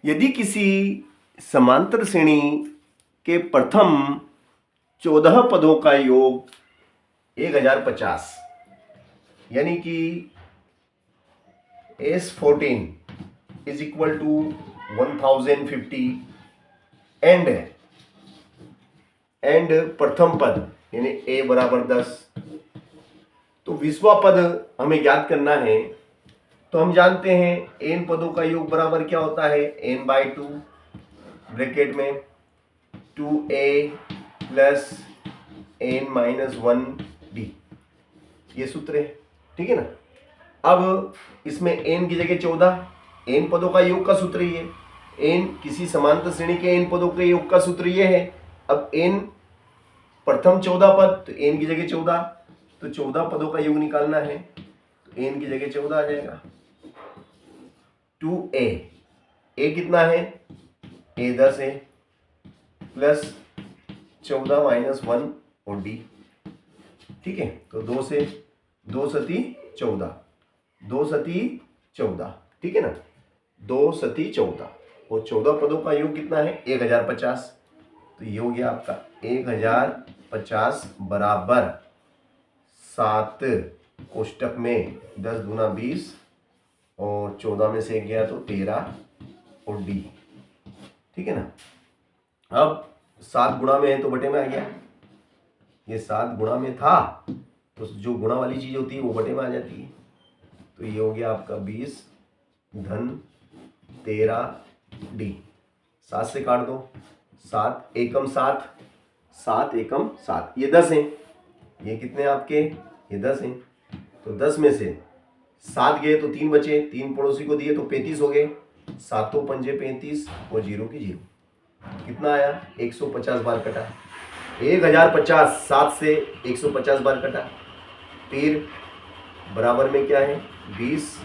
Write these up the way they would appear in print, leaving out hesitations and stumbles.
यदि किसी समांतर श्रेणी के प्रथम 14 पदों का योग 1050 यानी कि S14 is equal to 1050 and प्रथम पद यानी A बराबर 10, तो 20वां पद हमें ज्ञात करना है। तो हम जानते हैं n पदों का योग बराबर क्या होता है, n/2 ब्रैकेट में 2a प्लस n-1d, ये सूत्र है, ठीक है ना। अब इसमें n की जगह 14, n पदों का योग का सूत्र ये है, n किसी समांतर श्रेणी के n पदों के योग का सूत्र ये है। अब n प्रथम 14 पद, तो n की जगह 14, तो 14 पदों का योग निकालना है, तो n की जगह 14 आ जाएगा। 2a, a कितना है, a 10 है, प्लस 14 - 1 और d, ठीक है। तो 2 से 2 सती 14, 2 सती 14, ठीक है ना, 2 सती 14 और 14 पदों का योग कितना है, 1050। तो ये हो गया आपका 1050 बराबर 7 कोष्टक में 10 दूना 20 और 14 में से गया तो 13 और d, ठीक है ना। अब 7 गुणा में है तो बटे में आ गया, ये 7 गुणा में था तो जो गुणा वाली चीज होती है वो बटे में आ जाती है। तो ये हो गया आपका 20 धन 13d, 7 से काट दो, 7 एकम 7, 7 एकम 7, ये 10 हैं, ये कितने आपके, ये 10 हैं। तो 10 में से 7 गए तो 3 बचे, 3 पड़ोसी को दिए तो 35 हो गए, 7 पंजे 35 और 0 की 0, कितना आया, 150 बार कटा, 1050 7 से 150 बार कटा, फिर बराबर में क्या है, 20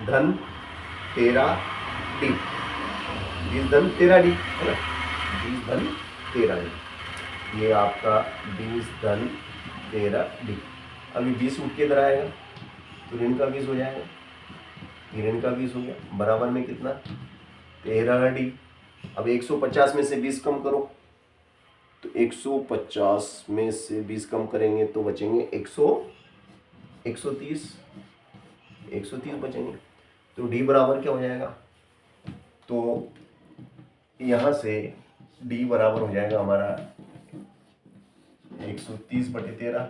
धन 13d, 20 धन 13d है ना, 20 धन 13d, ये आपका 20 धन 13d। अभी 20 उठ के इधर आएगा तो ऋण का 20 हो जाएगा, ये ऋण का 20 हो गया, बराबर में कितना, 13d। अब 150 में से 20 कम करो, तो 150 में से 20 कम करेंगे तो बचेंगे 130 बचेंगे। तो d बराबर क्या हो जाएगा, तो यहाँ से d बराबर हो जाएगा हमारा 130 बटे 13,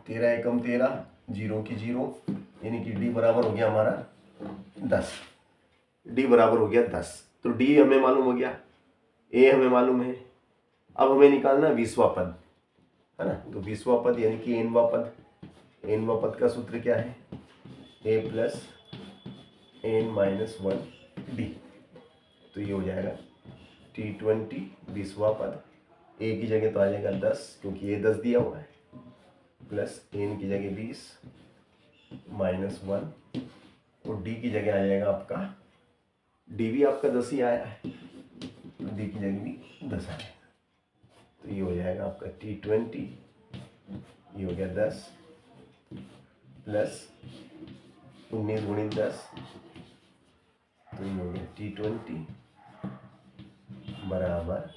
13 एकम 13, 0 की 0, यानी कि d बराबर हो गया हमारा 10, d बराबर हो गया 10। तो d हमें मालूम हो गया, a हमें मालूम है। अब हमें निकालना 20वां पद, है ना। तो 20वां पद यानी कि nवां पद, nवां पद का सूत्र क्या है, a प्लस n-1d, तो ये हो जाएगा T20 20वां पद, a की जगह तो आ जाएगा 10 क्योंकि ये 10 दिया हुआ है, प्लस n की जगह 20 -1 और d की जगह आ जाएगा आपका, d भी आपका 10 ही आया है तो d की जगह भी 10 आएगा। तो ये हो जाएगा आपका T20, ये हो गया 10 प्लस 19 गुणित 10, तो ये हो गया T20 बराबर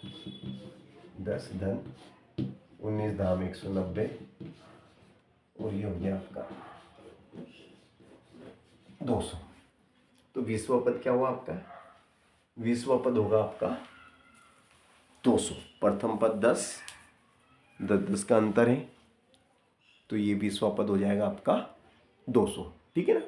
10 धन 19 धाम 190 और ये हो गया आपका 200। तो 20वां पद क्या हुआ आपका, 20वां पद होगा आपका 200, प्रथम पद 10 10 का अंतर है, तो ये 20वां पद हो जाएगा आपका 200, ठीक है ना।